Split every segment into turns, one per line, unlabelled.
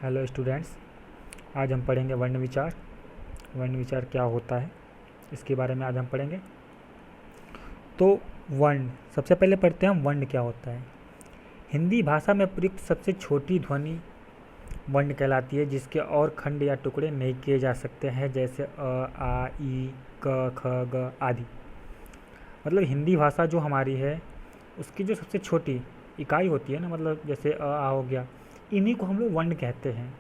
Hello students, आज हम पढ़ेंगे वर्ण विचार। वर्ण विचार क्या होता है इसके बारे में आज हम पढ़ेंगे। तो वर्ण, सबसे पहले पढ़ते हैं हम वर्ण क्या होता है। हिंदी भाषा में प्रयुक्त सबसे छोटी ध्वनि वर्ण कहलाती है, जिसके और खंड या टुकड़े नहीं किए जा सकते हैं, जैसे अ, आ, ई, क, ख, ग आदि। मतलब हिंदी भाषा जो हमारी है उसकी जो सबसे छोटी इकाई होती है ना, मतलब जैसे आ हो गया, इन्हीं को हम लोग वर्ण कहते हैं।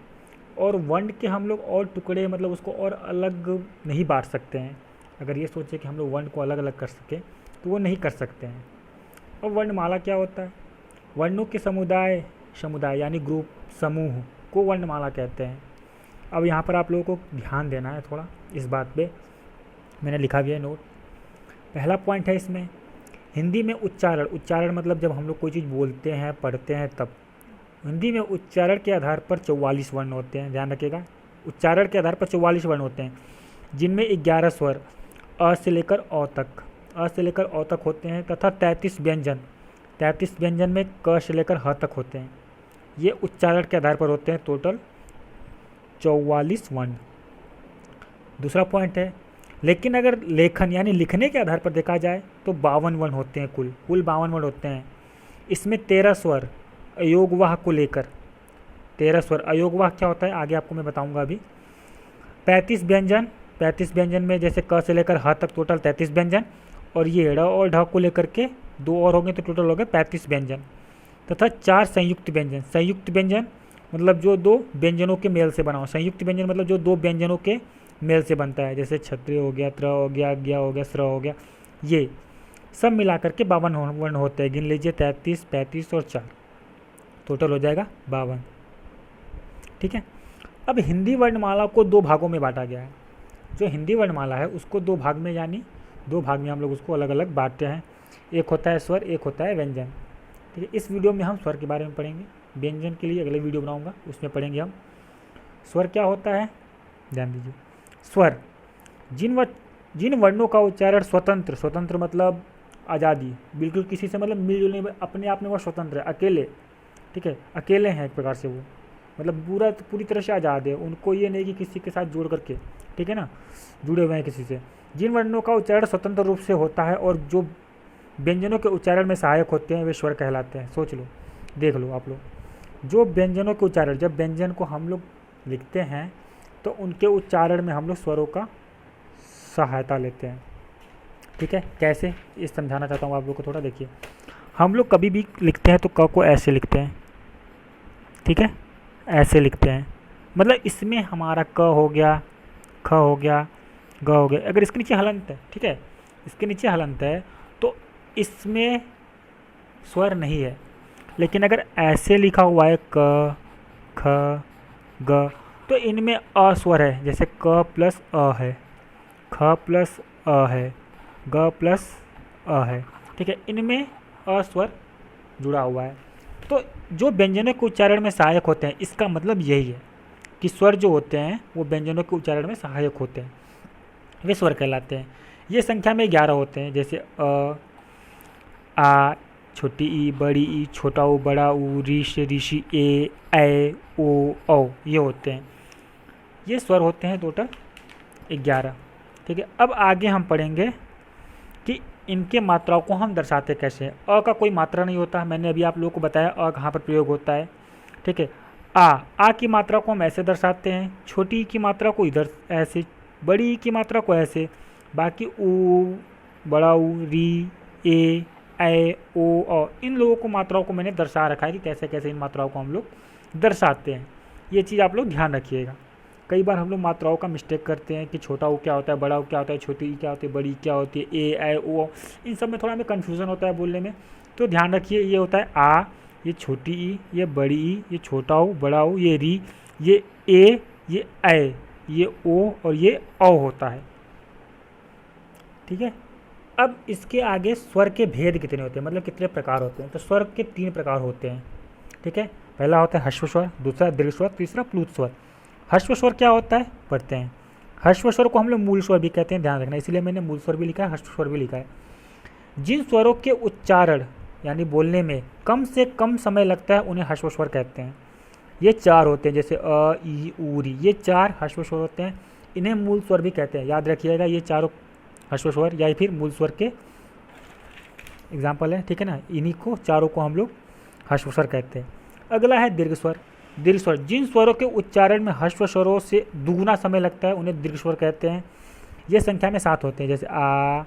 और वर्ण के हम लोग और टुकड़े, मतलब उसको और अलग नहीं बांट सकते हैं। अगर ये सोचे कि हम लोग वर्ण को अलग अलग कर सकें तो वो नहीं कर सकते हैं। और वर्णमाला क्या होता है? वर्णों के समुदाय समुदाय यानी ग्रुप, समूह को वर्णमाला कहते हैं। अब यहाँ पर आप लोगों को ध्यान देना है थोड़ा इस बात पे, मैंने लिखा भी है नोट। पहला पॉइंट है इसमें, हिंदी में उच्चारण। उच्चारण मतलब जब हम लोग कोई चीज़ बोलते हैं, पढ़ते हैं, तब हिंदी में उच्चारण के आधार पर 44 वर्ण होते हैं। ध्यान रखिएगा, उच्चारण के आधार पर 44 वर्ण होते हैं, जिनमें 11 स्वर अ से लेकर अ तक होते हैं, तथा 33 व्यंजन। 33 व्यंजन में क से लेकर ह तक होते हैं। ये उच्चारण के आधार पर होते हैं, टोटल 44 वर्ण। दूसरा पॉइंट है, लेकिन अगर लेखन यानी लिखने के आधार पर देखा जाए तो 52 वर्ण होते हैं। कुल 52 वर्ण होते हैं। इसमें 13 स्वर अयोगवाह को लेकर, 13 स्वर। अयोगवाह क्या होता है आगे आपको मैं बताऊंगा अभी। 35 व्यंजन, 35 व्यंजन में जैसे क से लेकर ह तक टोटल 33 व्यंजन, और ये ड़ और ढ को लेकर के 2 और होंगे तो टोटल हो गए 35 व्यंजन। तथा 4 संयुक्त व्यंजन। संयुक्त व्यंजन मतलब जो दो व्यंजनों के मेल से बना हो। संयुक्त व्यंजन मतलब जो दो व्यंजनों के मेल से बनता है, जैसे क्षत्रिय हो गया, त्र हो गया, ज्ञ हो गया, स्र हो गया। ये सब मिलाकर के 52 वर्ण होते हैं। गिन लीजिए, 33, 35 और 4, टोटल हो जाएगा 52। ठीक है। अब हिंदी वर्णमाला को 2 भागों में बांटा गया है। जो हिंदी वर्णमाला है उसको 2 भाग में, यानी 2 भाग में हम लोग उसको अलग अलग बांटते हैं। एक होता है स्वर, एक होता है व्यंजन। ठीक है। इस वीडियो में हम स्वर के बारे में पढ़ेंगे, व्यंजन के लिए अगले वीडियो बनाऊंगा, उसमें पढ़ेंगे हम स्वर क्या होता है। ध्यान दीजिए, स्वर जिन वर्णों का उच्चारण स्वतंत्र, स्वतंत्र मतलब आज़ादी, बिल्कुल किसी से मतलब मिलजुलने में, अपने आप में वह स्वतंत्र है, अकेले। ठीक है, अकेले हैं एक प्रकार से वो, मतलब पूरी तरह से आज़ाद है। उनको ये नहीं कि किसी के साथ जोड़ करके, ठीक है ना, जुड़े हुए हैं किसी से। जिन वर्णों का उच्चारण स्वतंत्र रूप से होता है और जो व्यंजनों के उच्चारण में सहायक होते हैं, वे स्वर कहलाते हैं। सोच लो, देख लो आप लोग, जो व्यंजनों के उच्चारण, जब व्यंजन को हम लोग लिखते हैं तो उनके उच्चारण में हम लोग स्वरों का सहायता लेते हैं। ठीक है, कैसे ये समझाना चाहता हूँ आप लोग को थोड़ा। देखिए, हम लोग कभी भी लिखते हैं तो क को ऐसे लिखते हैं। ठीक है, ऐसे लिखते हैं, मतलब इसमें हमारा क हो गया, ख हो गया, ग हो गया। अगर इसके नीचे हलंत है, ठीक है, इसके नीचे हलंत है तो इसमें स्वर नहीं है। लेकिन अगर ऐसे लिखा हुआ है क, ख, ग, तो इनमें अ स्वर है। जैसे क प्लस अ है, ख प्लस अ है, ग प्लस अ है। ठीक है, इनमें अ स्वर जुड़ा हुआ है। तो जो व्यंजनों के उच्चारण में सहायक होते हैं, इसका मतलब यही है कि स्वर जो होते हैं वो व्यंजनों के उच्चारण में सहायक होते हैं, वे स्वर कहलाते हैं। ये संख्या में 11 होते हैं, जैसे अ, आ, छोटी ई, बड़ी ई, छोटा ऊ, बड़ा ऊ, ऋष, ऋषि, ए, ओ, औ, ये होते हैं। ये स्वर होते हैं टोटल 11। ठीक है, अब आगे हम पढ़ेंगे कि इनके मात्राओं को हम दर्शाते कैसे हैं। अ का कोई मात्रा नहीं होता, मैंने अभी आप लोगों को बताया अ कहाँ पर प्रयोग होता है। ठीक है, आ की मात्रा को हम ऐसे दर्शाते हैं, छोटी ई की मात्रा को इधर ऐसे, बड़ी ई की मात्रा को ऐसे, बाकी ऊ, बड़ा ऊ, री, ए, ओ, इन लोगों को मात्राओं को मैंने दर्शा रखा है कि कैसे कैसे इन मात्राओं को हम लोग दर्शाते हैं। ये चीज़ आप लोग ध्यान रखिएगा। कई बार हम लोग मात्राओं का मिस्टेक करते हैं कि छोटा ऊ क्या होता है, बड़ा ऊ क्या होता है, छोटी ई क्या होती है, बड़ी ई क्या होती है, ए, ओ, इन सब में थोड़ा हमें कन्फ्यूज़न होता है बोलने में। तो ध्यान रखिए, ये होता है आ, ये छोटी ई, ये बड़ी ई, ये छोटा ऊ, बड़ा ऊ, ये री, ये ए, ये ओ और ये औ होता है। ठीक है। अब इसके आगे स्वर के भेद कितने होते हैं, मतलब कितने प्रकार होते हैं। तो स्वर के 3 प्रकार होते हैं। ठीक है, पहला होता है ह्रस्व स्वर, दूसरा दीर्घ स्वर, तीसरा प्लुत स्वर। ह्रस्व स्वर क्या होता है पढ़ते हैं। ह्रस्व स्वर को हम लोग मूल स्वर भी कहते हैं, ध्यान रखना, इसलिए मैंने मूल स्वर भी लिखा है, ह्रस्व स्वर भी लिखा है। जिन स्वरों के उच्चारण यानी बोलने में कम से कम समय लगता है उन्हें ह्रस्व स्वर कहते हैं। ये 4 होते हैं, जैसे अ ई ऊ री, ये 4 ह्रस्व स्वर होते हैं। इन्हें मूल स्वर भी कहते हैं, याद रखिएगा, ये चारों ह्रस्व स्वर या फिर मूल स्वर के एग्जाम्पल है, ठीक है ना। इन्हीं को चारों को हम लोग ह्रस्व स्वर कहते हैं। अगला है दीर्घ स्वर। दीर्घ स्वर, जिन स्वरों के उच्चारण में ह्रस्व स्वरों से दुगुना समय लगता है उन्हें दीर्घ स्वर कहते हैं। ये संख्या में 7 होते हैं, जैसे आ,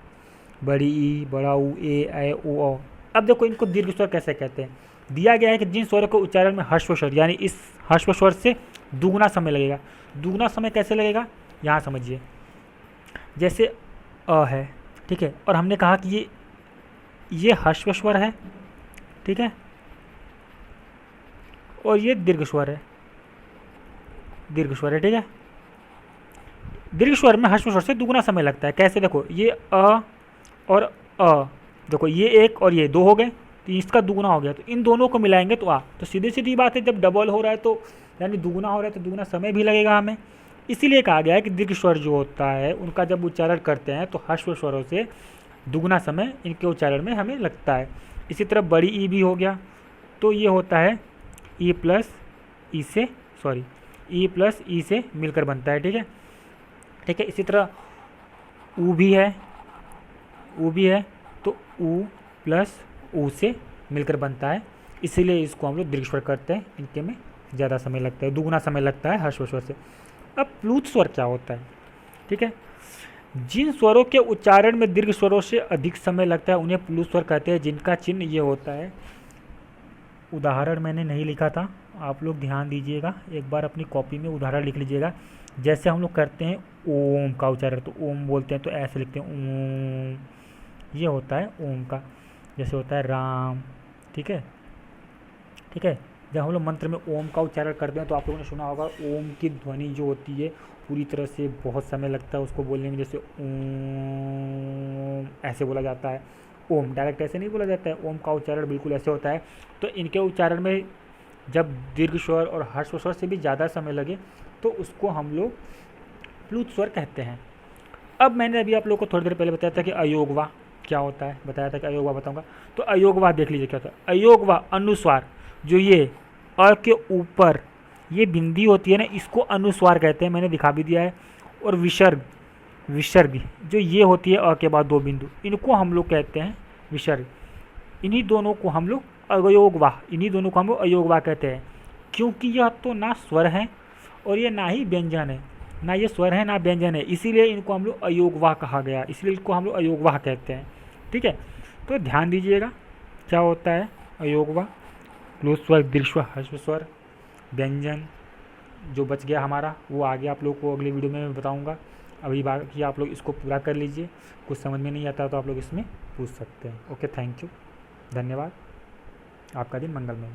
बड़ी ई, बड़ा ऊ, ए ओ औ। अब देखो इनको दीर्घ स्वर कैसे कहते हैं। दिया गया है कि जिन स्वरों के उच्चारण में ह्रस्व स्वर, यानी इस ह्रस्व स्वर से दुगुना समय लगेगा। दुगुना समय कैसे लगेगा, यहाँ समझिए। जैसे अ है, ठीक है, और हमने कहा कि ये ह्रस्व स्वर है, ठीक है, और ये दीर्घ स्वर है, दीर्घ स्वर है, ठीक है। दीर्घ स्वर में ह्रस्व स्वर से दुगुना समय लगता है। कैसे, देखो ये अ और अ, देखो ये 1 और ये 2 हो गए, तो इसका दुगुना हो गया, तो इन दोनों को मिलाएंगे तो आ। तो सीधी सीधी बात है, जब डबल हो रहा है तो यानी दुगुना हो रहा है तो दुगुना समय भी लगेगा हमें। इसीलिए कहा गया है कि दीर्घ स्वर जो होता है उनका जब उच्चारण करते हैं तो ह्रस्व स्वरों से दुगुना समय इनके उच्चारण में हमें लगता है। इसी तरह बड़ी ई भी हो गया, तो ये होता है ई प्लस ई से, सॉरी, ई प्लस ई से मिलकर बनता है, ठीक है, ठीक है। इसी तरह ऊ भी है, ऊ भी है, तो ऊ प्लस ऊ से मिलकर बनता है, इसीलिए इसको हम लोग दीर्घ स्वर करते हैं। इनके में ज़्यादा समय लगता है, दुगुना समय लगता है ह्रस्व स्वर से। अब प्लूत स्वर क्या होता है, ठीक है। जिन स्वरों के उच्चारण में दीर्घ स्वरों से अधिक समय लगता है उन्हें प्लूत स्वर कहते हैं, जिनका चिन्ह ये होता है। उदाहरण मैंने नहीं लिखा था, आप लोग ध्यान दीजिएगा, एक बार अपनी कॉपी में उदाहरण लिख लीजिएगा। जैसे हम लोग करते हैं ओम का उच्चारण, तो ओम बोलते हैं तो ऐसे लिखते हैं ओम, ये होता है ओम का। जैसे होता है राम, ठीक है, ठीक है। जब हम लोग मंत्र में ओम का उच्चारण करते हैं तो आप लोगों ने सुना होगा ओम की ध्वनि जो होती है पूरी तरह से बहुत समय लगता है उसको बोलने में। जैसे ओम ऐसे बोला जाता है, ओम डायरेक्ट ऐसे नहीं बोला जाता है, ओम का उच्चारण बिल्कुल ऐसे होता है। तो इनके उच्चारण में जब दीर्घ स्वर और ह्रस्व स्वर से भी ज़्यादा समय लगे तो उसको हम लोग प्लूत स्वर कहते हैं। अब मैंने अभी आप लोग को थोड़ी देर पहले बताया था कि अयोगवा क्या होता है, बताया था कि अयोगवा बताऊंगा। तो अयोगवा देख लीजिए क्या होता है। अयोगवा अनुस्वार, जो ये अ के ऊपर ये बिंदी होती है ना, इसको अनुस्वार कहते हैं, मैंने दिखा भी दिया है। और विसर्ग, विसर्ग जो ये होती है अ के बाद 2 बिंदु, इनको हम लोग कहते हैं विसर्ग। इन्हीं दोनों को हम लोग अयोगवा, इन्हीं दोनों को हम लोग अयोगवा कहते हैं, क्योंकि यह तो ना स्वर है और ये ना ही व्यंजन है, ना ये स्वर है ना व्यंजन है, इसीलिए इनको हम लोग अयोगवा कहा गया, इसलिए इसको हम लोग अयोगवा कहते हैं, ठीक है। तो ध्यान दीजिएगा क्या होता है अयोगवा। प्लूत स्वर, दीर्घ स्वर, ह्रस्व स्वर, व्यंजन। जो बच गया हमारा वो आगे आप लोग को अगले वीडियो में मैं बताऊंगा। अभी बाकी आप लोग इसको पूरा कर लीजिए, कुछ समझ में नहीं आता तो आप लोग इसमें पूछ सकते हैं। ओके, थैंक यू, धन्यवाद, आपका दिन मंगलमय हो।